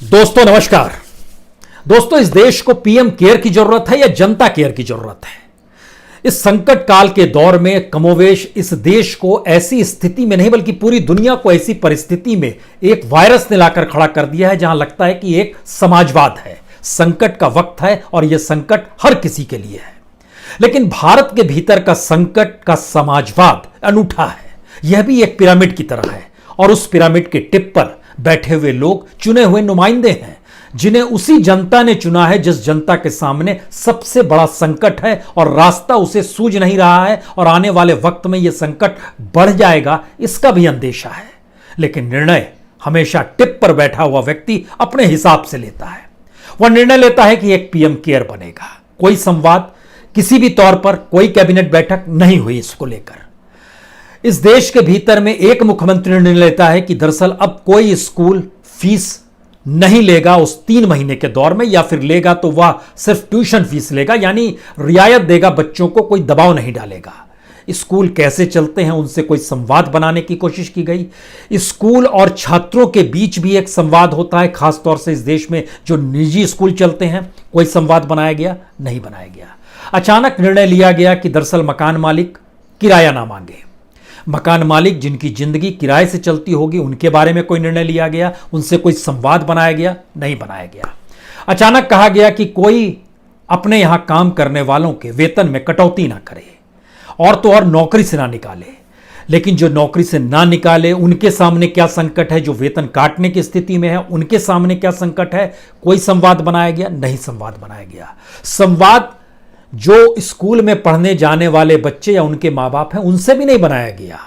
दोस्तों नमस्कार। दोस्तों, इस देश को पीएम केयर की जरूरत है या जनता केयर की जरूरत है? इस संकट काल के दौर में कमोवेश इस देश को ऐसी स्थिति में नहीं बल्कि पूरी दुनिया को ऐसी परिस्थिति में एक वायरस ने लाकर खड़ा कर दिया है जहां लगता है कि एक समाजवाद है, संकट का वक्त है और यह संकट हर किसी के लिए है। लेकिन भारत के भीतर का संकट का समाजवाद अनूठा है। यह भी एक पिरामिड की तरह है और उस पिरामिड के टिप पर बैठे हुए लोग चुने हुए नुमाइंदे हैं, जिन्हें उसी जनता ने चुना है जिस जनता के सामने सबसे बड़ा संकट है और रास्ता उसे सूझ नहीं रहा है और आने वाले वक्त में यह संकट बढ़ जाएगा, इसका भी अंदेशा है। लेकिन निर्णय हमेशा टिप पर बैठा हुआ व्यक्ति अपने हिसाब से लेता है। वह निर्णय लेता है कि एक पीएम केयर बनेगा। कोई संवाद किसी भी तौर पर, कोई कैबिनेट बैठक नहीं हुई इसको लेकर। इस देश के भीतर में एक मुख्यमंत्री निर्णय लेता है कि दरअसल अब कोई स्कूल फीस नहीं लेगा उस 3 महीने के दौर में, या फिर लेगा तो वह सिर्फ ट्यूशन फीस लेगा, यानी रियायत देगा, बच्चों को कोई दबाव नहीं डालेगा। स्कूल कैसे चलते हैं उनसे कोई संवाद बनाने की कोशिश की गई। स्कूल और छात्रों के बीच भी एक संवाद होता है, खासतौर से इस देश में जो निजी स्कूल चलते हैं। कोई संवाद बनाया गया? नहीं बनाया गया। अचानक निर्णय लिया गया कि दरअसल मकान मालिक किराया ना मांगे। मकान मालिक जिनकी जिंदगी किराए से चलती होगी उनके बारे में कोई निर्णय लिया गया? उनसे कोई संवाद बनाया गया? नहीं बनाया गया। अचानक कहा गया कि कोई अपने यहां काम करने वालों के वेतन में कटौती ना करे, और तो और नौकरी से ना निकाले। लेकिन जो नौकरी से ना निकाले उनके सामने क्या संकट है, जो वेतन काटने की स्थिति में है उनके सामने क्या संकट है? कोई संवाद बनाया गया? नहीं संवाद बनाया गया। संवाद जो स्कूल में पढ़ने जाने वाले बच्चे या उनके मां बाप हैं उनसे भी नहीं बनाया गया।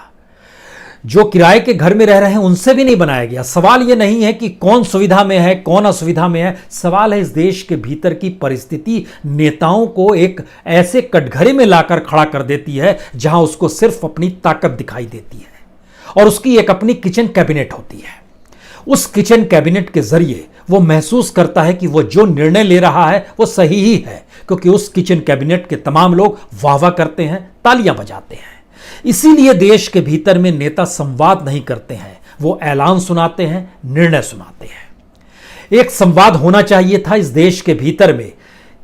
जो किराए के घर में रह रहे हैं उनसे भी नहीं बनाया गया। सवाल यह नहीं है कि कौन सुविधा में है, कौन असुविधा में है। सवाल है इस देश के भीतर की परिस्थिति नेताओं को एक ऐसे कटघरे में लाकर खड़ा कर देती है जहां उसको सिर्फ अपनी ताकत दिखाई देती है और उसकी एक अपनी किचन कैबिनेट होती है। उस किचन कैबिनेट के जरिए वो महसूस करता है कि वो जो निर्णय ले रहा है वो सही ही है, क्योंकि उस किचन कैबिनेट के तमाम लोग वाह वाह करते हैं, तालियां बजाते हैं। इसीलिए देश के भीतर में नेता संवाद नहीं करते हैं, वो ऐलान सुनाते हैं, निर्णय सुनाते हैं। एक संवाद होना चाहिए था इस देश के भीतर में,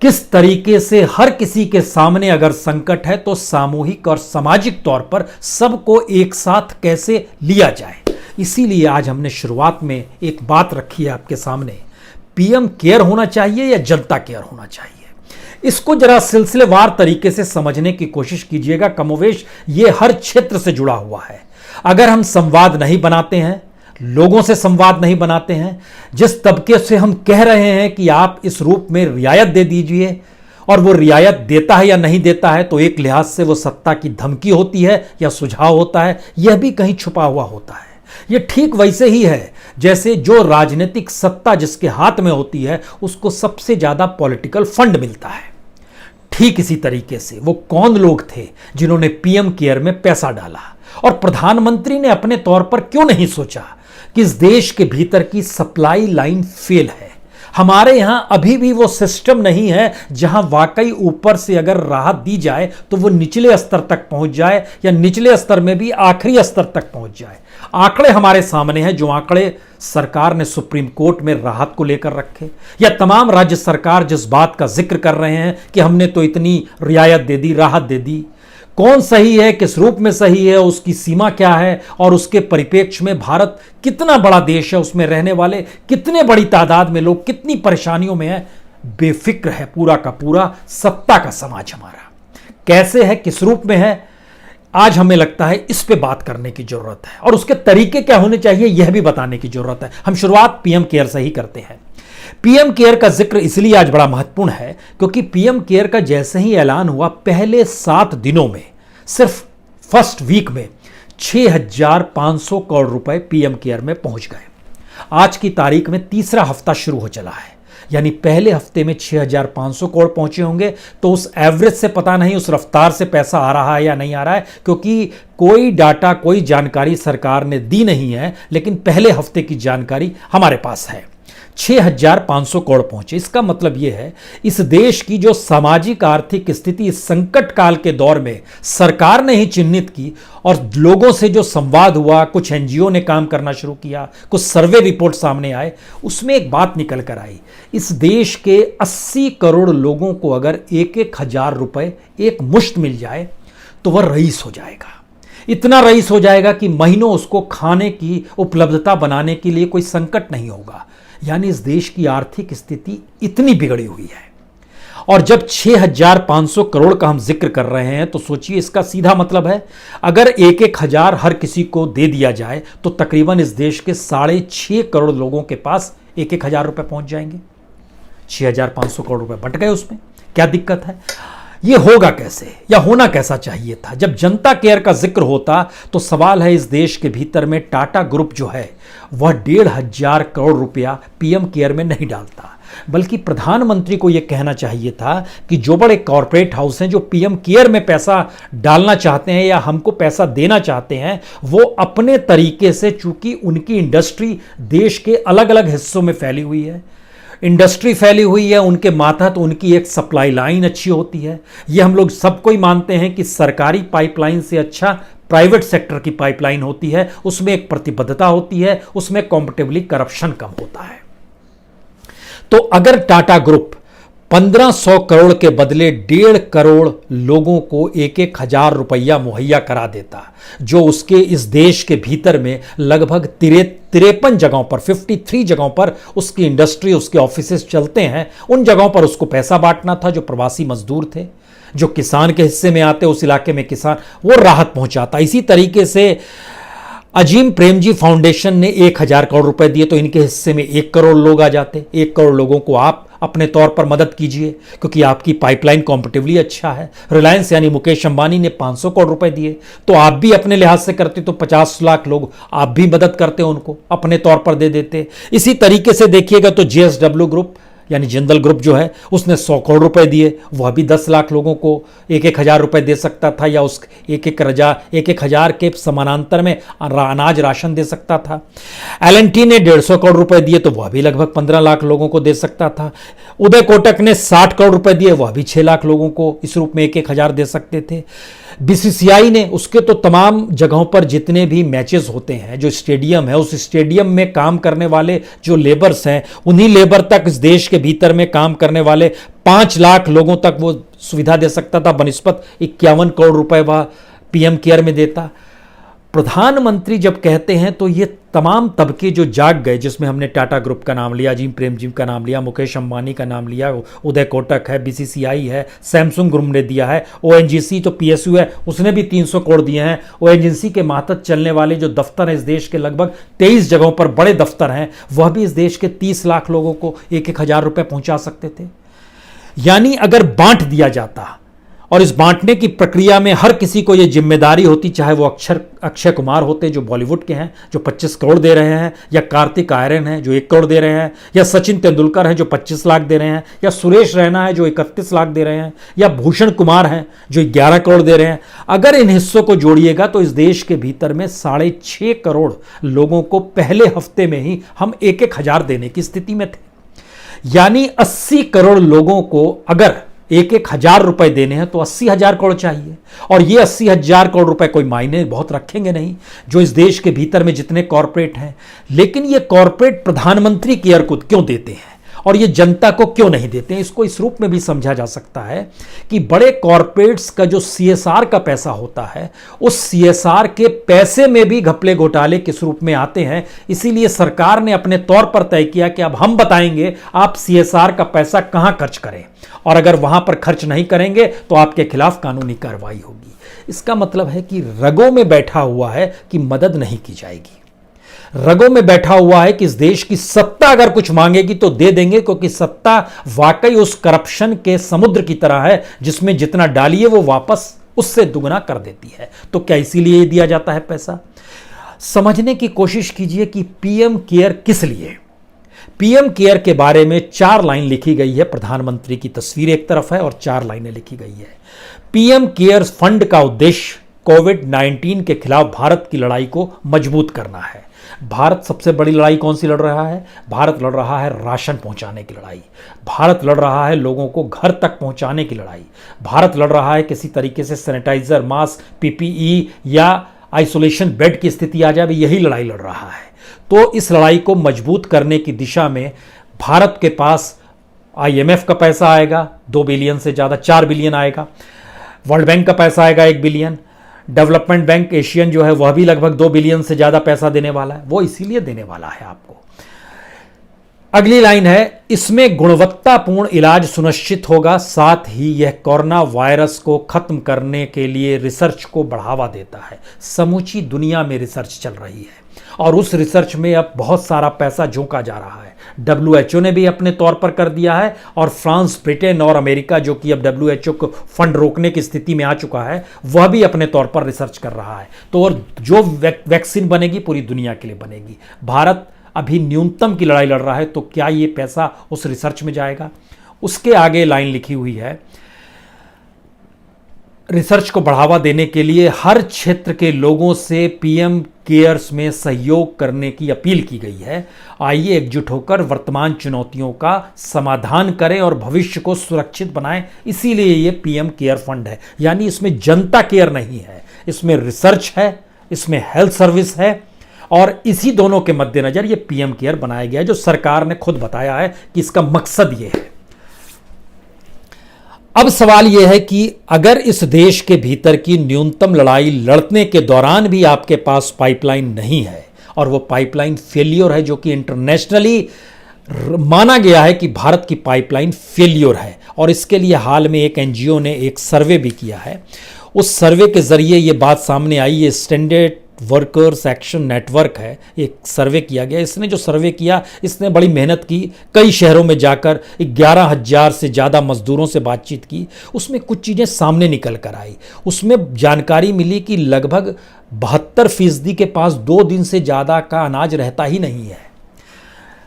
किस तरीके से हर किसी के सामने अगर संकट है तो सामूहिक और सामाजिक तौर पर सबको एक साथ कैसे लिया जाए। इसीलिए आज हमने शुरुआत में एक बात रखी है आपके सामने, पीएम केयर होना चाहिए या जनता केयर होना चाहिए। इसको जरा सिलसिलेवार तरीके से समझने की कोशिश कीजिएगा। कमोवेश ये हर क्षेत्र से जुड़ा हुआ है। अगर हम संवाद नहीं बनाते हैं, लोगों से संवाद नहीं बनाते हैं, जिस तबके से हम कह रहे हैं कि आप इस रूप में रियायत दे दीजिए, और वो रियायत देता है या नहीं देता है, तो एक लिहाज से वो सत्ता की धमकी होती है या सुझाव होता है, यह भी कहीं छुपा हुआ होता है। ये ठीक वैसे ही है जैसे जो राजनीतिक सत्ता जिसके हाथ में होती है उसको सबसे ज्यादा पॉलिटिकल फंड मिलता है। ठीक इसी तरीके से वो कौन लोग थे जिन्होंने पीएम केयर में पैसा डाला, और प्रधानमंत्री ने अपने तौर पर क्यों नहीं सोचा कि इस देश के भीतर की सप्लाई लाइन फेल है। हमारे यहां अभी भी वो सिस्टम नहीं है जहां वाकई ऊपर से अगर राहत दी जाए तो वो निचले स्तर तक पहुंच जाए, या निचले स्तर में भी आखिरी स्तर तक पहुंच जाए। आंकड़े हमारे सामने हैं, जो आंकड़े सरकार ने सुप्रीम कोर्ट में राहत को लेकर रखे, या तमाम राज्य सरकार जिस बात का जिक्र कर रहे हैं कि हमने तो इतनी रियायत दे दी, राहत दे दी। कौन सही है, किस रूप में सही है, उसकी सीमा क्या है, और उसके परिप्रेक्ष्य में भारत कितना बड़ा देश है, उसमें रहने वाले कितने बड़ी तादाद में लोग कितनी परेशानियों में है, बेफिक्र है पूरा का पूरा सत्ता का समाज हमारा। कैसे है, किस रूप में है, आज हमें लगता है इस पे बात करने की जरूरत है, और उसके तरीके क्या होने चाहिए यह भी बताने की जरूरत है। हम शुरुआत पीएम केयर से ही करते हैं। पीएम केयर का जिक्र इसलिए आज बड़ा महत्वपूर्ण है क्योंकि पीएम केयर का जैसे ही ऐलान हुआ, पहले 7 दिनों में, सिर्फ फर्स्ट वीक में 6,500 करोड़ रुपए पीएम केयर में पहुंच गए। आज की तारीख में तीसरा हफ्ता शुरू हो चला है, यानी पहले हफ्ते में 6,500 करोड़ पहुंचे होंगे। तो उस एवरेज से पता नहीं, उस रफ्तार से पैसा आ रहा है या नहीं आ रहा है, क्योंकि कोई डाटा, कोई जानकारी सरकार ने दी नहीं है, लेकिन पहले हफ्ते की जानकारी हमारे पास है। 6,500 करोड़ पहुंचे। इसका मतलब यह है इस देश की जो सामाजिक आर्थिक स्थिति इस संकट काल के दौर में सरकार ने ही चिन्हित की और लोगों से जो संवाद हुआ, कुछ एनजीओ ने काम करना शुरू किया, कुछ सर्वे रिपोर्ट सामने आए, उसमें एक बात निकल कर आई। इस देश के 80 करोड़ लोगों को अगर 1,000 रुपए एक मुश्त मिल जाए तो वह रईस हो जाएगा। इतना रईस हो जाएगा कि महीनों उसको खाने की उपलब्धता बनाने के लिए कोई संकट नहीं होगा। यानी इस देश की आर्थिक स्थिति इतनी बिगड़ी हुई है। और जब 6,500 करोड़ का हम जिक्र कर रहे हैं तो सोचिए, इसका सीधा मतलब है अगर 1,000 हर किसी को दे दिया जाए तो तकरीबन इस देश के 6.5 करोड़ लोगों के पास 1,000 रुपए पहुंच जाएंगे। 6,500 करोड़ रुपए बट गए, उसमें क्या दिक्कत है? ये होगा कैसे या होना कैसा चाहिए था? जब जनता केयर का जिक्र होता तो सवाल है, इस देश के भीतर में टाटा ग्रुप जो है वह 1,500 करोड़ रुपया पीएम केयर में नहीं डालता, बल्कि प्रधानमंत्री को यह कहना चाहिए था कि जो बड़े कॉरपोरेट हाउस हैं जो पीएम केयर में पैसा डालना चाहते हैं या हमको पैसा देना चाहते हैं, वो अपने तरीके से, चूंकि उनकी इंडस्ट्री देश के अलग अलग हिस्सों में फैली हुई है, इंडस्ट्री फैली हुई है, उनके मातहत उनकी एक सप्लाई लाइन अच्छी होती है। ये हम लोग सबको ही मानते हैं कि सरकारी पाइपलाइन से अच्छा प्राइवेट सेक्टर की पाइपलाइन होती है, उसमें एक प्रतिबद्धता होती है, उसमें कॉम्पिटिटिवली करप्शन कम होता है। तो अगर टाटा ग्रुप 1,500 करोड़ के बदले 1.5 करोड़ लोगों को 1,000 रुपया मुहैया करा देता, जो उसके इस देश के भीतर में लगभग 53 जगहों पर, 53 जगहों पर उसकी इंडस्ट्री, उसके ऑफिसेस चलते हैं, उन जगहों पर उसको पैसा बांटना था। जो प्रवासी मजदूर थे, जो किसान के हिस्से में आते, उस इलाके में किसान, वो राहत पहुंचाता। इसी तरीके से अजीम प्रेमजी फाउंडेशन ने 1,000 करोड़ रुपए दिए तो इनके हिस्से में 1 करोड़ लोग आ जाते। 1 करोड़ लोगों को आप अपने तौर पर मदद कीजिए, क्योंकि आपकी पाइपलाइन कॉम्पिटिटिवली अच्छा है। रिलायंस यानी मुकेश अंबानी ने 500 करोड़ रुपए दिए, तो आप भी अपने लिहाज से करते तो 50 लाख लोग आप भी मदद करते, उनको अपने तौर पर दे देते। इसी तरीके से देखिएगा तो जेएसडब्ल्यू ग्रुप यानी जिंदल ग्रुप जो है उसने 100 करोड़ रुपए दिए, वह भी 10 लाख लोगों को 1,000 रुपए दे सकता था, या उस 1,000 के समानांतर में अनाज राशन दे सकता था। एल&टी ने 150 करोड़ रुपए दिए तो वह भी लगभग 15 लाख लोगों को दे सकता था। उदय कोटक ने 60 करोड़ रुपए दिए, वह भी 6 लाख लोगों को इस रूप में 1,000 दे सकते थे। बीसीसीआई ने, उसके तो तमाम जगहों पर जितने भी मैचेस होते हैं, जो स्टेडियम है, उस स्टेडियम में काम करने वाले जो लेबर्स हैं, उन्हीं लेबर तक इस देश के भीतर में काम करने वाले 5 लाख लोगों तक वो सुविधा दे सकता था, बनिस्बत 51 करोड़ रुपए वह पीएम केयर में देता। प्रधानमंत्री जब कहते हैं तो ये तमाम तबके जो जाग गए, जिसमें हमने टाटा ग्रुप का नाम लिया, अजीम प्रेमजी का नाम लिया, मुकेश अंबानी का नाम लिया, उदय कोटक है, बीसीसीआई है, सैमसंग ग्रुप ने दिया है, ओएनजीसी तो पीएसयू है, उसने भी 300 करोड़ दिए हैं। ओएनजीसी के मातहत चलने वाले जो दफ्तर हैं इस देश के लगभग 23 जगहों पर बड़े दफ्तर हैं, वह भी इस देश के 30 लाख लोगों को 1,000 रुपए पहुंचा सकते थे। यानी अगर बांट दिया जाता, और इस बांटने की प्रक्रिया में हर किसी को यह जिम्मेदारी होती, चाहे वो अक्षय कुमार होते जो बॉलीवुड के हैं जो 25 करोड़ दे रहे हैं, या कार्तिक आर्यन है जो 1 करोड़ दे रहे हैं, या सचिन तेंदुलकर है जो 25 लाख दे रहे हैं, या सुरेश रैना है जो 31 लाख दे रहे हैं, या भूषण कुमार हैं जो 11 करोड़ दे रहे हैं। अगर इन हिस्सों को जोड़िएगा तो इस देश के भीतर में 6.5 करोड़ लोगों को पहले हफ्ते में ही हम 1,000 देने की स्थिति में थे। यानी 80 करोड़ लोगों को अगर 1,000 रुपए देने हैं तो 80,000 करोड़ चाहिए, और ये 80,000 करोड़ रुपए कोई मायने बहुत रखेंगे नहीं, जो इस देश के भीतर में जितने कॉरपोरेट हैं। लेकिन ये कॉरपोरेट प्रधानमंत्री केयर को क्यों देते हैं और ये जनता को क्यों नहीं देते हैं? इसको इस रूप में भी समझा जा सकता है कि बड़े कॉरपोरेट्स का जो सीएसआर का पैसा होता है, उस सीएसआर के पैसे में भी घपले घोटाले किस रूप में आते हैं। इसीलिए सरकार ने अपने तौर पर तय किया कि अब हम बताएंगे आप सीएसआर का पैसा कहां खर्च करें, और अगर वहां पर खर्च नहीं करेंगे तो आपके खिलाफ कानूनी कार्रवाई होगी। इसका मतलब है कि रगों में बैठा हुआ है कि मदद नहीं की जाएगी, रगों में बैठा हुआ है कि इस देश की सत्ता अगर कुछ मांगेगी तो दे देंगे, क्योंकि सत्ता वाकई उस करप्शन के समुद्र की तरह है जिसमें जितना डालिए वो वापस उससे दुगना कर देती है। तो क्या इसीलिए दिया जाता है पैसा? समझने की कोशिश कीजिए कि पीएम केयर किस लिए। पीएम केयर के बारे में 4 लाइन लिखी गई है, प्रधानमंत्री की तस्वीर एक तरफ है और 4 लाइनें लिखी गई है। पीएम केयर फंड का उद्देश्य कोविड-19 के खिलाफ भारत की लड़ाई को मजबूत करना है। भारत सबसे बड़ी लड़ाई कौन सी लड़ रहा है? भारत लड़ रहा है राशन पहुंचाने की लड़ाई। भारत लड़ रहा है लोगों को घर तक पहुंचाने की लड़ाई। भारत लड़ रहा है किसी तरीके से सैनिटाइजर, मास्क, पीपीई या आइसोलेशन बेड की स्थिति आ जाए, यही लड़ाई लड़ रहा है। तो इस लड़ाई को मजबूत करने की दिशा में भारत के पास IMF का पैसा आएगा 2 बिलियन से ज़्यादा, 4 बिलियन आएगा। वर्ल्ड बैंक का पैसा आएगा 1 बिलियन। डेवलपमेंट बैंक एशियन जो है वह भी लगभग 2 बिलियन से ज़्यादा पैसा देने वाला है। वो इसीलिए देने वाला है आपको। अगली लाइन है, इसमें गुणवत्तापूर्ण इलाज सुनिश्चित होगा, साथ ही यह कोरोना वायरस को खत्म करने के लिए रिसर्च को बढ़ावा देता है। समूची दुनिया में रिसर्च चल रही है और उस रिसर्च में अब बहुत सारा पैसा झोंका जा रहा है। WHO ने भी अपने तौर पर कर दिया है और फ्रांस, ब्रिटेन और अमेरिका, जो कि अब WHO को फंड रोकने की स्थिति में आ चुका है, वह भी अपने तौर पर रिसर्च कर रहा है। तो और जो वैक्सीन बनेगी पूरी दुनिया के लिए बनेगी। भारत अभी न्यूनतम की लड़ाई लड़ रहा है, तो क्या ये पैसा उस रिसर्च में जाएगा? उसके आगे लाइन लिखी हुई है, रिसर्च को बढ़ावा देने के लिए हर क्षेत्र के लोगों से PM केयर्स में सहयोग करने की अपील की गई है। आइए एकजुट होकर वर्तमान चुनौतियों का समाधान करें और भविष्य को सुरक्षित बनाएं। इसीलिए ये PM केयर फंड है। यानी इसमें जनता केयर नहीं है, इसमें रिसर्च है, इसमें हेल्थ सर्विस है और इसी दोनों के मद्देनजर ये PM केयर बनाया गया है, जो सरकार ने खुद बताया है कि इसका मकसद ये है। अब सवाल यह है कि अगर इस देश के भीतर की न्यूनतम लड़ाई लड़ने के दौरान भी आपके पास पाइपलाइन नहीं है और वो पाइपलाइन फेल्योर है, जो कि इंटरनेशनली माना गया है कि भारत की पाइपलाइन फेल्योर है, और इसके लिए हाल में एक NGO ने एक सर्वे भी किया है। उस सर्वे के जरिए ये बात सामने आई। ये स्टैंडर्ड वर्कर्स एक्शन नेटवर्क है, एक सर्वे किया गया। इसने जो सर्वे किया, इसने बड़ी मेहनत की, कई शहरों में जाकर 11,000 से ज़्यादा मजदूरों से बातचीत की। उसमें कुछ चीज़ें सामने निकल कर आई। उसमें जानकारी मिली कि लगभग 72% के पास 2 दिन से ज़्यादा का अनाज रहता ही नहीं है।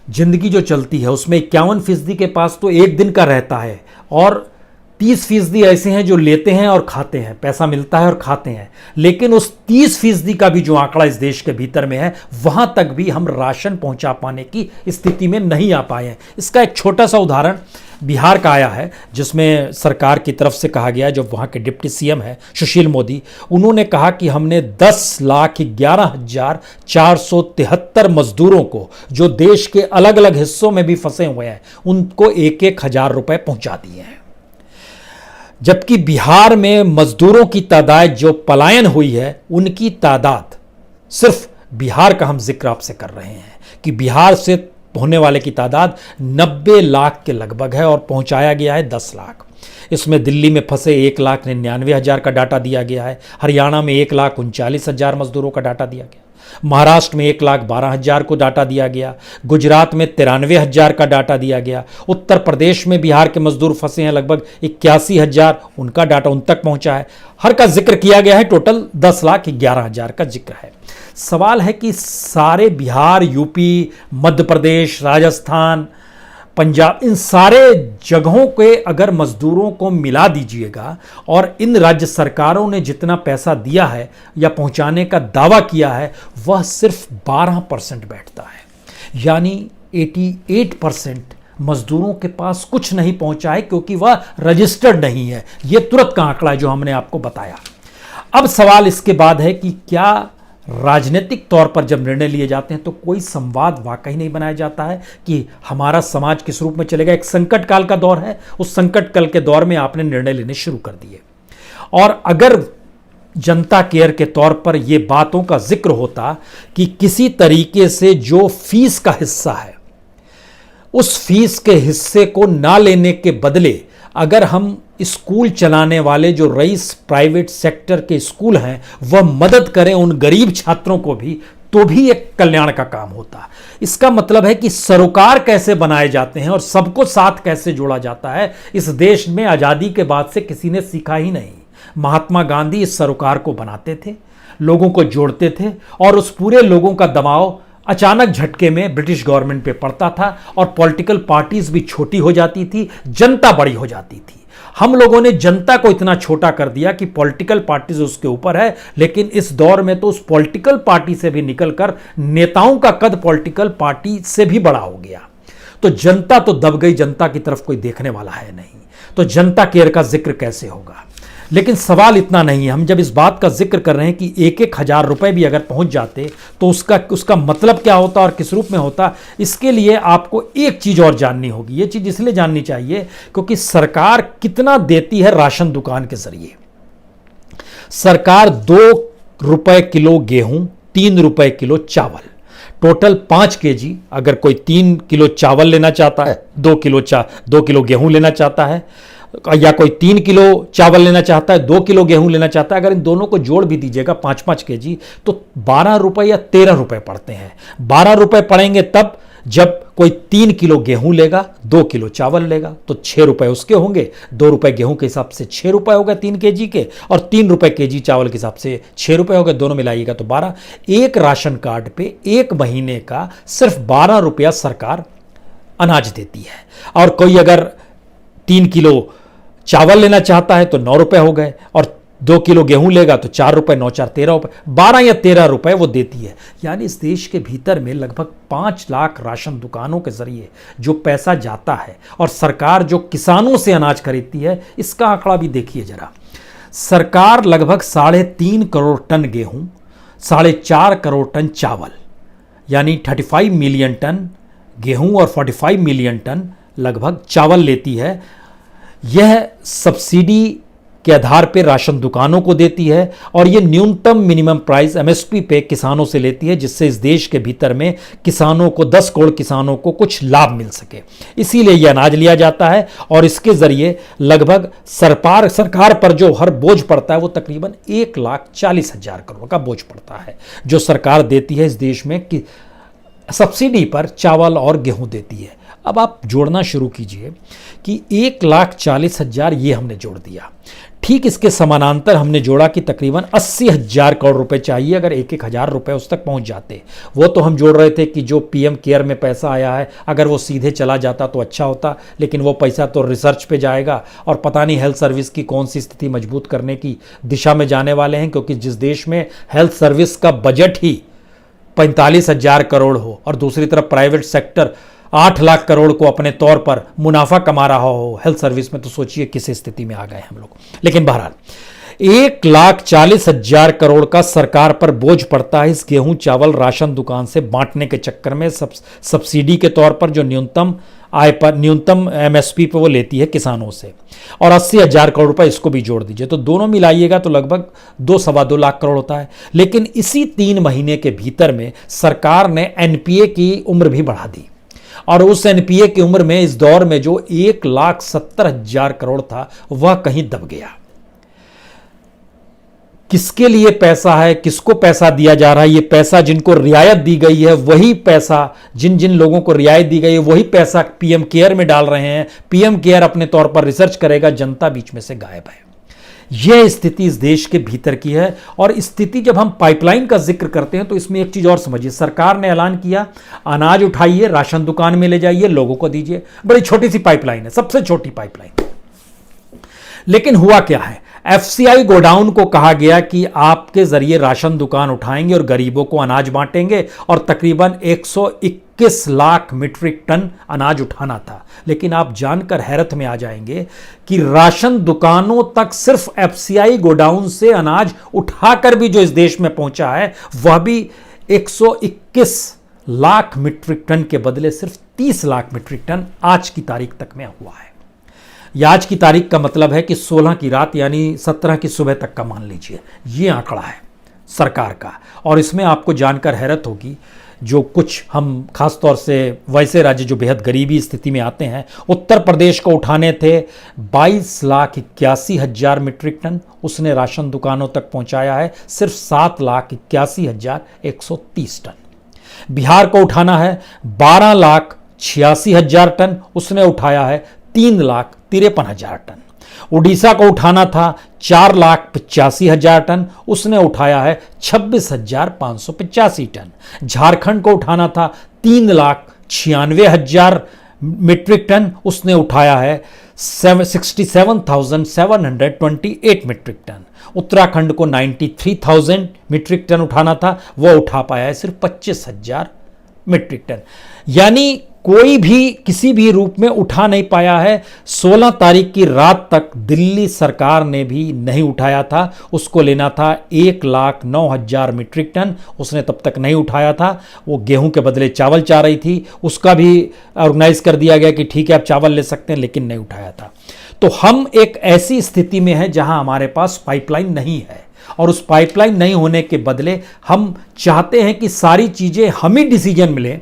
जिंदगी जो चलती है उसमें 51% के पास तो 1 दिन का रहता है, और 30% ऐसे हैं जो लेते हैं और खाते हैं, पैसा मिलता है और खाते हैं। लेकिन उस 30% का भी जो आंकड़ा इस देश के भीतर में है, वहां तक भी हम राशन पहुंचा पाने की स्थिति में नहीं आ पाए हैं। इसका एक छोटा सा उदाहरण बिहार का आया है, जिसमें सरकार की तरफ से कहा गया, जो वहां के डिप्टी CM है सुशील मोदी, उन्होंने कहा कि हमने 10,11,473 मजदूरों को, जो देश के अलग अलग हिस्सों में भी फंसे हुए हैं, उनको 1-1 हजार रुपए पहुंचा दिए हैं। जबकि बिहार में मजदूरों की तादाद जो पलायन हुई है, उनकी तादाद, सिर्फ बिहार का हम जिक्र आपसे कर रहे हैं कि बिहार से होने वाले की तादाद 90 लाख के लगभग है और पहुंचाया गया है 10 लाख। इसमें दिल्ली में फंसे 1,99,000 का डाटा दिया गया है, हरियाणा में 1,39,000 मजदूरों का डाटा दिया गया, महाराष्ट्र में 1,12,000 को डाटा दिया गया, गुजरात में 93,000 का डाटा दिया गया, उत्तर प्रदेश में बिहार के मजदूर फंसे हैं लगभग 81,000, उनका डाटा उन तक पहुंचा है। हर का जिक्र किया गया है, टोटल 10,11,000 का जिक्र है। सवाल है कि सारे बिहार, यूपी, मध्य प्रदेश, राजस्थान, पंजाब, इन सारे जगहों के अगर मजदूरों को मिला दीजिएगा और इन राज्य सरकारों ने जितना पैसा दिया है या पहुंचाने का दावा किया है, वह सिर्फ 12% बैठता है। यानी 88% मजदूरों के पास कुछ नहीं पहुंचा है, क्योंकि वह रजिस्टर्ड नहीं है। यह तुरंत का आंकड़ा है जो हमने आपको बताया। अब सवाल इसके बाद है कि क्या राजनीतिक तौर पर जब निर्णय लिए जाते हैं तो कोई संवाद वाकई नहीं बनाया जाता है कि हमारा समाज किस रूप में चलेगा। एक संकट काल का दौर है, उस संकट काल के दौर में आपने निर्णय लेने शुरू कर दिए, और अगर जनता केयर के तौर पर यह बातों का जिक्र होता कि किसी तरीके से जो फीस का हिस्सा है, उस फीस के हिस्से को ना लेने के बदले अगर हम स्कूल चलाने वाले जो रईस प्राइवेट सेक्टर के स्कूल हैं, वह मदद करें उन गरीब छात्रों को भी, तो भी एक कल्याण का काम होता। इसका मतलब है कि सरोकार कैसे बनाए जाते हैं और सबको साथ कैसे जोड़ा जाता है, इस देश में आज़ादी के बाद से किसी ने सीखा ही नहीं। महात्मा गांधी इस सरोकार को बनाते थे, लोगों को जोड़ते थे, और उस पूरे लोगों का दबाव अचानक झटके में ब्रिटिश गवर्नमेंट पे पड़ता था और पॉलिटिकल पार्टीज भी छोटी हो जाती थी, जनता बड़ी हो जाती थी। हम लोगों ने जनता को इतना छोटा कर दिया कि पॉलिटिकल पार्टीज उसके ऊपर है, लेकिन इस दौर में तो उस पॉलिटिकल पार्टी से भी निकलकर नेताओं का कद पॉलिटिकल पार्टी से भी बड़ा हो गया। तो जनता तो दब गई, जनता की तरफ कोई देखने वाला है नहीं, तो जनता केयर का जिक्र कैसे होगा। लेकिन सवाल इतना नहीं है, हम जब इस बात का जिक्र कर रहे हैं कि 1,000 रुपए भी अगर पहुंच जाते तो उसका मतलब क्या होता और किस रूप में होता, इसके लिए आपको एक चीज और जाननी होगी। ये चीज इसलिए जाननी चाहिए क्योंकि सरकार कितना देती है राशन दुकान के जरिए। सरकार 2 रुपए किलो गेहूं, 3 रुपए किलो चावल, टोटल 5 केजी। अगर कोई 3 किलो चावल लेना चाहता है, 2 किलो गेहूं लेना चाहता है, या कोई 3 किलो चावल लेना चाहता है, 2 किलो गेहूं लेना चाहता है, अगर इन दोनों को जोड़ भी दीजिएगा 5-5 केजी, तो 12 रुपए या 13 रुपए पड़ते हैं। 12 रुपए पड़ेंगे तब जब कोई 3 किलो गेहूं लेगा, 2 किलो चावल लेगा, तो 6 रुपए उसके होंगे। 2 रुपए गेहूं के हिसाब से 6 रुपए हो गए 3 केजी के, और 3 रुपए केजी चावल के हिसाब से 6 रुपए हो गए, दोनों मिलाइएगा तो 12। एक राशन कार्ड पे एक महीने का सिर्फ 12 रुपया सरकार अनाज देती है। और कोई अगर 3 किलो चावल लेना चाहता है तो 9 रुपए हो गए, और 2 किलो गेहूं लेगा तो 4 रुपए, 9 4 13 रुपए, 12 या 13 रुपए वो देती है। यानी इस देश के भीतर में लगभग 5 लाख राशन दुकानों के जरिए जो पैसा जाता है, और सरकार जो किसानों से अनाज खरीदती है, इसका आंकड़ा भी देखिए जरा। सरकार लगभग 3.5 करोड़ टन गेहूं, 4.5 करोड़ टन चावल, यानी 35 मिलियन टन गेहूं और 45 मिलियन टन लगभग चावल लेती है। यह सब्सिडी के आधार पर राशन दुकानों को देती है, और यह न्यूनतम मिनिमम प्राइस एमएसपी पे किसानों से लेती है, जिससे इस देश के भीतर में किसानों को 10 करोड़ किसानों को कुछ लाभ मिल सके। इसीलिए यह अनाज लिया जाता है, और इसके जरिए लगभग सरकार पर जो हर बोझ पड़ता है वो तकरीबन 1,40,000 करोड़ का बोझ पड़ता है, जो सरकार देती है इस देश में कि सब्सिडी पर चावल और गेहूं देती है। अब आप जोड़ना शुरू कीजिए कि 1,40,000 ये हमने जोड़ दिया, ठीक इसके समानांतर हमने जोड़ा कि तकरीबन 80,000 करोड़ रुपए चाहिए अगर 1,000 रुपए उस तक पहुंच जाते। वो तो हम जोड़ रहे थे कि जो पीएम केयर में पैसा आया है अगर वो सीधे चला जाता तो अच्छा होता, लेकिन वो पैसा तो रिसर्च पे जाएगा, और पता नहीं हेल्थ सर्विस की कौन सी स्थिति मजबूत करने की दिशा में जाने वाले हैं। क्योंकि जिस देश में हेल्थ सर्विस का बजट ही 45,000 करोड़ हो, और दूसरी तरफ प्राइवेट सेक्टर 8 लाख करोड़ को अपने तौर पर मुनाफा कमा रहा हो हेल्थ सर्विस में, तो सोचिए किस स्थिति में आ गए हम लोग। लेकिन बहरहाल 1,40,000 करोड़ का सरकार पर बोझ पड़ता है इस गेहूं चावल राशन दुकान से बांटने के चक्कर में, सब्सिडी के तौर पर जो न्यूनतम आय पर, न्यूनतम एमएसपी पे वो लेती है किसानों से, और 80,000 करोड़ रुपए इसको भी जोड़ दीजिए तो दोनों मिलाइएगा तो लगभग 2-2.25 लाख करोड़ होता है। लेकिन इसी 3 महीने के भीतर में सरकार ने एनपीए की उम्र भी बढ़ा दी, और उस एनपीए की उम्र में इस दौर में जो 1,70,000 करोड़ था वह कहीं दब गया। किसके लिए पैसा है, किसको पैसा दिया जा रहा है, ये पैसा जिनको रियायत दी गई है वही पैसा, जिन जिन लोगों को रियायत दी गई है वही पैसा पीएम केयर में डाल रहे हैं। पीएम केयर अपने तौर पर रिसर्च करेगा, जनता बीच में से गायब है। यह स्थिति इस देश के भीतर की है। और स्थिति जब हम पाइपलाइन का जिक्र करते हैं तो इसमें एक चीज और समझिए, सरकार ने ऐलान किया अनाज उठाइए, राशन दुकान में ले जाइए, लोगों को दीजिए। बड़ी छोटी सी पाइपलाइन है, सबसे छोटी पाइपलाइन। लेकिन हुआ क्या है, एफसीआई गोडाउन को कहा गया कि आपके जरिए राशन दुकान उठाएंगे और गरीबों को अनाज बांटेंगे, और तकरीबन 121 लाख मीट्रिक टन अनाज उठाना था। लेकिन आप जानकर हैरत में आ जाएंगे कि राशन दुकानों तक सिर्फ एफसीआई गोडाउन से अनाज उठाकर भी जो इस देश में पहुंचा है वह भी 121 लाख मीट्रिक टन के बदले सिर्फ 30 लाख मीट्रिक टन आज की तारीख तक में हुआ है। यह आज की तारीख का मतलब है कि 16 की रात यानी 17 की सुबह तक का मान लीजिए, ये आंकड़ा है सरकार का। और इसमें आपको जानकर हैरत होगी, जो कुछ हम खास तौर से वैसे राज्य जो बेहद गरीबी स्थिति में आते हैं, उत्तर प्रदेश को उठाने थे 22,81,000 मीट्रिक टन, उसने राशन दुकानों तक पहुंचाया है सिर्फ 7,81,130 टन। बिहार को उठाना है 12,86,000 टन, उसने उठाया है 3,53,000 टन। उड़ीसा को उठाना था 4,85,000 टन, उसने उठाया है 26,585 टन। झारखंड को उठाना था 3,96,000 मीट्रिक टन उसने उठाया है 67,728 मीट्रिक टन। उत्तराखंड को 93,000 मीट्रिक टन उठाना था, वह उठा पाया है सिर्फ 25,000 मीट्रिक टन। यानी कोई भी किसी भी रूप में उठा नहीं पाया है। 16 तारीख की रात तक दिल्ली सरकार ने भी नहीं उठाया था, उसको लेना था 1,09,000 मीट्रिक टन, उसने तब तक नहीं उठाया था। वो गेहूं के बदले चावल चाह रही थी, उसका भी ऑर्गेनाइज कर दिया गया कि ठीक है आप चावल ले सकते हैं, लेकिन नहीं उठाया था। तो हम एक ऐसी स्थिति में हैं जहां हमारे पास पाइपलाइन नहीं है, और उस पाइपलाइन नहीं होने के बदले हम चाहते हैं कि सारी चीजें हम ही डिसीजन मिले,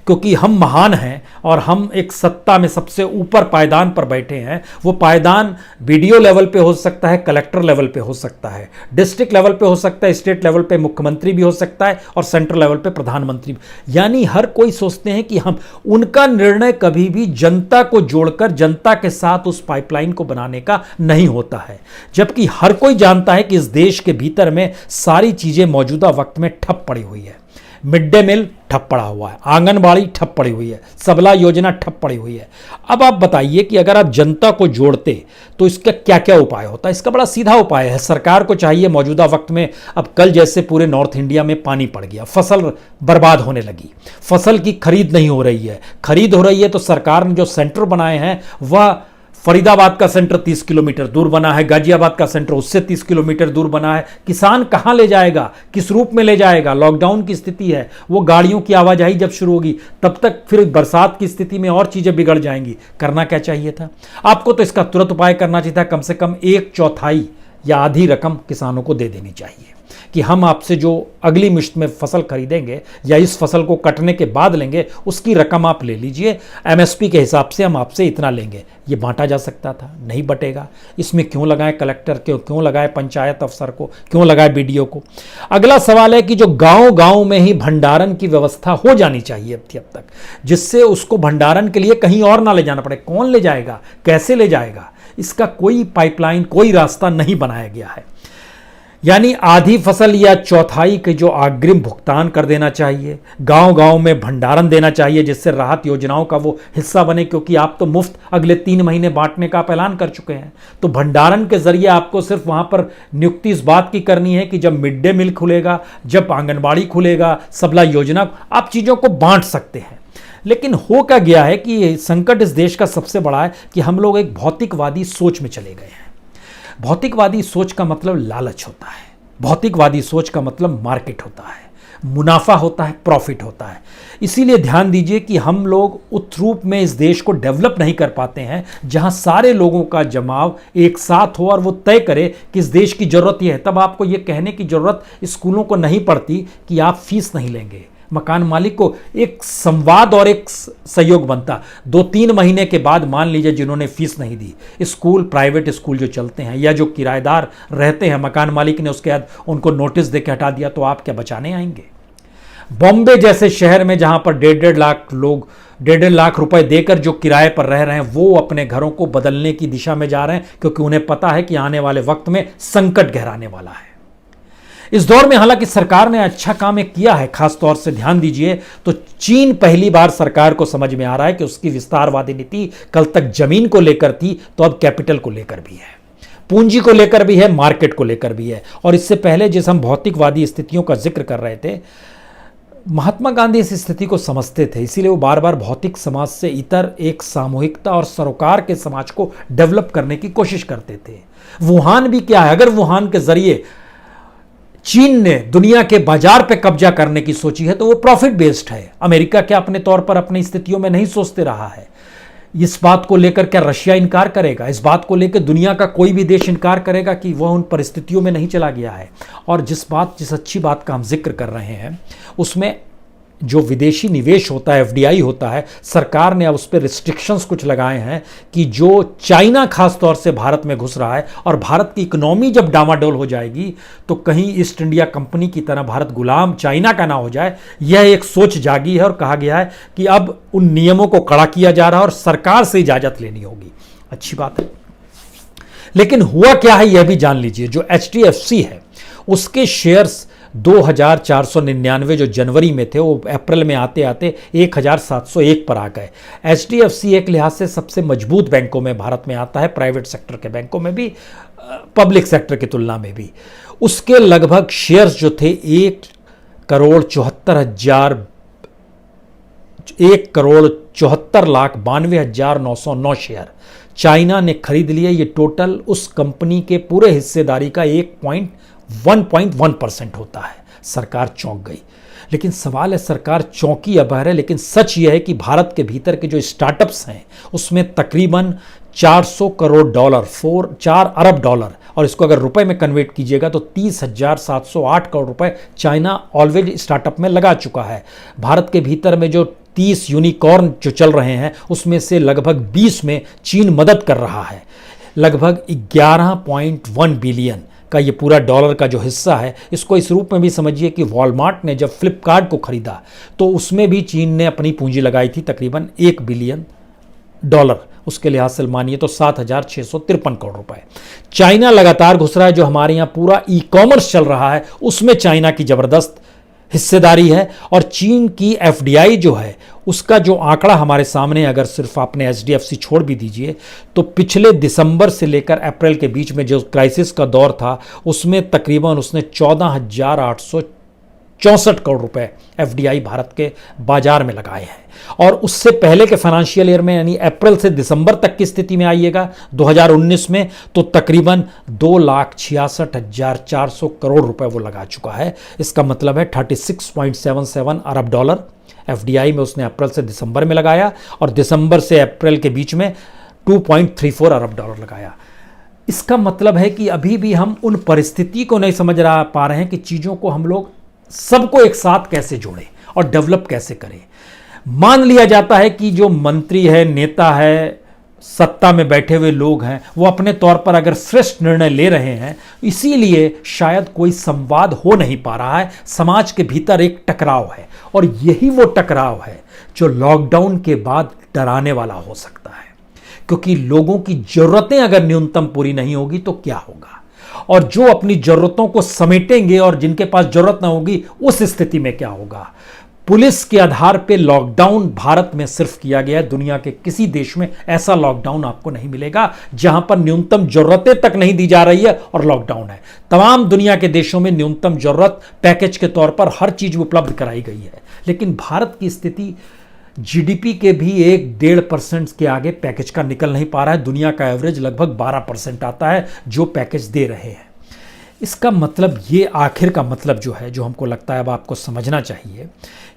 क्योंकि हम महान हैं और हम एक सत्ता में सबसे ऊपर पायदान पर बैठे हैं। वो पायदान बीडीओ लेवल पे हो सकता है, कलेक्टर लेवल पे हो सकता है, डिस्ट्रिक्ट लेवल पे हो सकता है, स्टेट लेवल पे मुख्यमंत्री भी हो सकता है, और सेंट्रल लेवल पे प्रधानमंत्री भी। यानी हर कोई सोचते हैं कि हम उनका निर्णय कभी भी जनता को जोड़कर जनता के साथ उस पाइपलाइन को बनाने का नहीं होता है, जबकि हर कोई जानता है कि इस देश के भीतर में सारी चीजें मौजूदा वक्त में ठप पड़ी हुई है। मिड डे मील ठप पड़ा हुआ है, आंगनबाड़ी ठप पड़ी हुई है, सबला योजना ठप पड़ी हुई है। अब आप बताइए कि अगर आप जनता को जोड़ते तो इसका क्या क्या उपाय होता है? इसका बड़ा सीधा उपाय है। सरकार को चाहिए मौजूदा वक्त में, अब कल जैसे पूरे नॉर्थ इंडिया में पानी पड़ गया, फसल बर्बाद होने लगी, फसल की खरीद नहीं हो रही है, खरीद हो रही है तो सरकार ने जो सेंटर बनाए हैं वह फरीदाबाद का सेंटर 30 किलोमीटर दूर बना है, गाजियाबाद का सेंटर उससे 30 किलोमीटर दूर बना है। किसान कहां ले जाएगा, किस रूप में ले जाएगा? लॉकडाउन की स्थिति है, वो गाड़ियों की आवाजाही जब शुरू होगी तब तक फिर बरसात की स्थिति में और चीजें बिगड़ जाएंगी। करना क्या चाहिए था आपको? तो इसका तुरंत उपाय करना चाहिए था। कम से कम 1/4 या आधी रकम किसानों को दे देनी चाहिए कि हम आपसे जो अगली मुश्त में फसल खरीदेंगे या इस फसल को कटने के बाद लेंगे, उसकी रकम आप ले लीजिए, एमएसपी के हिसाब से हम आपसे इतना लेंगे। ये बांटा जा सकता था, नहीं बटेगा। इसमें क्यों लगाए कलेक्टर को, क्यों लगाए पंचायत अफसर को, क्यों लगाए बीडीओ को? अगला सवाल है कि जो गांव गांव में ही भंडारण की व्यवस्था हो जानी चाहिए अब तक, जिससे उसको भंडारण के लिए कहीं और ना ले जाना पड़े। कौन ले जाएगा, कैसे ले जाएगा? इसका कोई पाइपलाइन, कोई रास्ता नहीं बनाया गया है। यानी आधी फसल या चौथाई के जो अग्रिम भुगतान कर देना चाहिए, गांव गांव में भंडारण देना चाहिए जिससे राहत योजनाओं का वो हिस्सा बने, क्योंकि आप तो मुफ्त अगले 3 महीने बांटने का ऐलान कर चुके हैं। तो भंडारण के जरिए आपको सिर्फ वहां पर नियुक्ति इस बात की करनी है कि जब मिड डे मील खुलेगा, जब आंगनबाड़ी खुलेगा, सबला योजना, आप चीजों को बांट सकते हैं। लेकिन हो क्या गया है कि संकट इस देश का सबसे बड़ा है कि हम लोग एक भौतिकवादी सोच में चले गए हैं। भौतिकवादी सोच का मतलब लालच होता है, भौतिकवादी सोच का मतलब मार्केट होता है, मुनाफा होता है, प्रॉफिट होता है। इसीलिए ध्यान दीजिए कि हम लोग उस रूप में इस देश को डेवलप नहीं कर पाते हैं जहां सारे लोगों का जमाव एक साथ हो और वो तय करे कि इस देश की जरूरत यह है। तब आपको यह कहने की जरूरत स्कूलों को नहीं पड़ती कि आप फीस नहीं लेंगे। मकान मालिक को एक संवाद और एक सहयोग बनता। 2-3 महीने के बाद मान लीजिए जिन्होंने फीस नहीं दी, स्कूल, प्राइवेट स्कूल जो चलते हैं या जो किराएदार रहते हैं, मकान मालिक ने उसके बाद उनको नोटिस देकर हटा दिया, तो आप क्या बचाने आएंगे? बॉम्बे जैसे शहर में जहां पर 1.5 लाख लोग 1.5 लाख रुपए देकर जो किराए पर रह रहे हैं, वो अपने घरों को बदलने की दिशा में जा रहे हैं, क्योंकि उन्हें पता है कि आने वाले वक्त में संकट गहराने वाला है। इस दौर में हालांकि सरकार ने अच्छा काम किया है, खास तौर से ध्यान दीजिए तो चीन पहली बार सरकार को समझ में आ रहा है कि उसकी विस्तारवादी नीति कल तक जमीन को लेकर थी तो अब कैपिटल को लेकर भी है, पूंजी को लेकर भी है, मार्केट को लेकर भी है। और इससे पहले जिस हम भौतिकवादी स्थितियों का जिक्र कर रहे थे, महात्मा गांधी इस स्थिति को समझते थे, इसीलिए वो बार बार भौतिक समाज से इतर एक सामूहिकता और सरोकार के समाज को डेवलप करने की कोशिश करते थे। वुहान भी क्या है, अगर वुहान के जरिए चीन ने दुनिया के बाजार पे कब्जा करने की सोची है तो वो प्रॉफिट बेस्ड है। अमेरिका क्या अपने तौर पर अपनी स्थितियों में नहीं सोचते रहा है? इस बात को लेकर क्या रशिया इनकार करेगा? इस बात को लेकर दुनिया का कोई भी देश इनकार करेगा कि वह उन परिस्थितियों में नहीं चला गया है? और जिस अच्छी बात का हम जिक्र कर रहे हैं उसमें जो विदेशी निवेश होता है, एफडीआई होता है, सरकार ने अब उस पर रिस्ट्रिक्शंस कुछ लगाए हैं कि जो चाइना खास तौर से भारत में घुस रहा है और भारत की इकोनॉमी जब डामाडोल हो जाएगी तो कहीं ईस्ट इंडिया कंपनी की तरह भारत गुलाम चाइना का ना हो जाए, यह एक सोच जागी है। और कहा गया है कि अब उन नियमों को कड़ा किया जा रहा है और सरकार से इजाजत लेनी होगी। अच्छी बात है, लेकिन हुआ क्या है यह भी जान लीजिए। जो HDFC है उसके शेयर्स 2,499 जो जनवरी में थे वो अप्रैल में आते आते 1,701 पर आ गए। HDFC एक लिहाज से सबसे मजबूत बैंकों में भारत में आता है, प्राइवेट सेक्टर के बैंकों में भी, पब्लिक सेक्टर की तुलना में भी। उसके लगभग शेयर्स जो थे 1,74,92,909 शेयर चाइना ने खरीद लिए। ये टोटल उस कंपनी के पूरे हिस्सेदारी का 1.1% होता है। सरकार चौंक गई, लेकिन सवाल है सरकार चौंकी या बहरे, लेकिन सच यह है कि भारत के भीतर के जो स्टार्टअप्स हैं उसमें तकरीबन 400 करोड़ डॉलर, 4 अरब डॉलर, और इसको अगर रुपए में कन्वर्ट कीजिएगा तो 30,708 करोड़ रुपए चाइना ऑलरेडी स्टार्टअप में लगा चुका है। भारत के भीतर में जो 30 यूनिकॉर्न जो चल रहे हैं उसमें से लगभग 20 में चीन मदद कर रहा है। लगभग 11.1 बिलियन का ये पूरा डॉलर का जो हिस्सा है, इसको इस रूप में भी समझिए कि वॉलमार्ट ने जब फ्लिपकार्ट को खरीदा तो उसमें भी चीन ने अपनी पूंजी लगाई थी तकरीबन 1 बिलियन डॉलर। उसके लिहाज से मानिए तो 7,653 करोड़ रुपए। चाइना लगातार घुस रहा है। जो हमारे यहाँ पूरा ई कॉमर्स चल रहा है उसमें चाइना की जबरदस्त हिस्सेदारी है। और चीन की FDI जो है उसका जो आंकड़ा हमारे सामने, अगर सिर्फ आपने HDFC छोड़ भी दीजिए तो पिछले दिसंबर से लेकर अप्रैल के बीच में जो क्राइसिस का दौर था उसमें तकरीबन उसने 14,864 करोड़ रुपए FDI भारत के बाजार में लगाए हैं। और उससे पहले के फाइनेंशियल ईयर में यानी अप्रैल से दिसंबर तक की स्थिति में आइएगा 2019 में तो तकरीबन 2,66,400 करोड़ रुपए वो लगा चुका है। इसका मतलब है 36.77 अरब डॉलर FDI में उसने अप्रैल से दिसंबर में लगाया और दिसंबर से अप्रैल के बीच में 2.34 अरब डॉलर लगाया। इसका मतलब है कि अभी भी हम उन परिस्थिति को नहीं समझ पा रहे हैं कि चीज़ों को हम लोग सबको एक साथ कैसे जोड़ें और डेवलप कैसे करें। मान लिया जाता है कि जो मंत्री है, नेता है, सत्ता में बैठे हुए लोग हैं, वो अपने तौर पर अगर श्रेष्ठ निर्णय ले रहे हैं, इसीलिए शायद कोई संवाद हो नहीं पा रहा है। समाज के भीतर एक टकराव है और यही वो टकराव है जो लॉकडाउन के बाद डराने वाला हो सकता है। क्योंकि लोगों की जरूरतें अगर न्यूनतम पूरी नहीं होगी तो क्या होगा, और जो अपनी जरूरतों को समेटेंगे और जिनके पास जरूरत ना होगी उस स्थिति में क्या होगा। पुलिस के आधार पे लॉकडाउन भारत में सिर्फ किया गया है। दुनिया के किसी देश में ऐसा लॉकडाउन आपको नहीं मिलेगा जहां पर न्यूनतम जरूरतें तक नहीं दी जा रही है और लॉकडाउन है। तमाम दुनिया के देशों में न्यूनतम जरूरत पैकेज के तौर पर हर चीज उपलब्ध कराई गई है, लेकिन भारत की स्थिति GDP के भी 1-1.5% के आगे पैकेज का निकल नहीं पा रहा है। दुनिया का एवरेज लगभग 12% आता है जो पैकेज दे रहे हैं। इसका मतलब ये आखिर का मतलब जो है, जो हमको लगता है अब आपको समझना चाहिए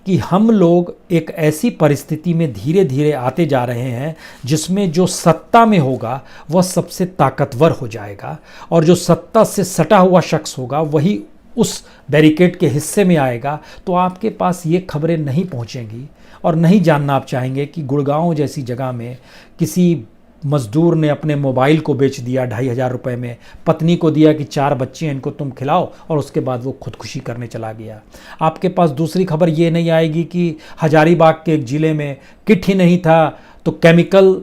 कि हम लोग एक ऐसी परिस्थिति में धीरे धीरे आते जा रहे हैं जिसमें जो सत्ता में होगा वह सबसे ताकतवर हो जाएगा और जो सत्ता से सटा हुआ शख्स होगा वही उस बैरिकेड के हिस्से में आएगा। तो आपके पास ये खबरें नहीं पहुंचेंगी और नहीं जानना आप चाहेंगे कि गुड़गांव जैसी जगह में किसी मजदूर ने अपने मोबाइल को बेच दिया 2,500 रुपये में, पत्नी को दिया कि 4 बच्चे हैं इनको तुम खिलाओ, और उसके बाद वो खुदकुशी करने चला गया। आपके पास दूसरी खबर ये नहीं आएगी कि हजारीबाग के एक ज़िले में किट ही नहीं था तो केमिकल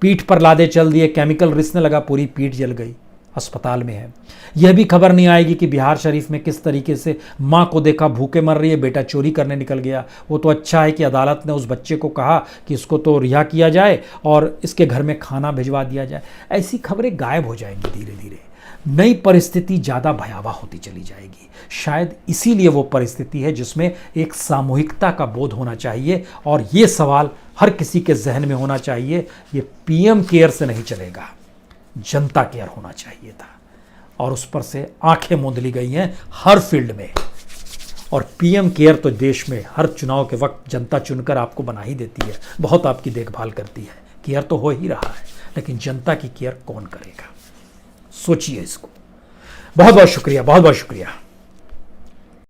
पीठ पर लादे चल दिए, केमिकल रिसने लगा, पूरी पीठ जल गई, अस्पताल में है। यह भी खबर नहीं आएगी कि बिहार शरीफ में किस तरीके से माँ को देखा भूखे मर रही है, बेटा चोरी करने निकल गया। वो तो अच्छा है कि अदालत ने उस बच्चे को कहा कि इसको तो रिहा किया जाए और इसके घर में खाना भिजवा दिया जाए। ऐसी खबरें गायब हो जाएंगी धीरे धीरे। नई परिस्थिति ज़्यादा भयावह होती चली जाएगी। शायद इसीलिए वो परिस्थिति है जिसमें एक सामूहिकता का बोध होना चाहिए और ये सवाल हर किसी के जहन में होना चाहिए। ये PM केयर से नहीं चलेगा, जनता केयर होना चाहिए था, और उस पर से आंखें मूंद ली गई हैं हर फील्ड में। और PM केयर तो देश में हर चुनाव के वक्त जनता चुनकर आपको बना ही देती है, बहुत आपकी देखभाल करती है, केयर तो हो ही रहा है, लेकिन जनता की केयर कौन करेगा? सोचिए इसको। बहुत बहुत शुक्रिया, बहुत बहुत शुक्रिया।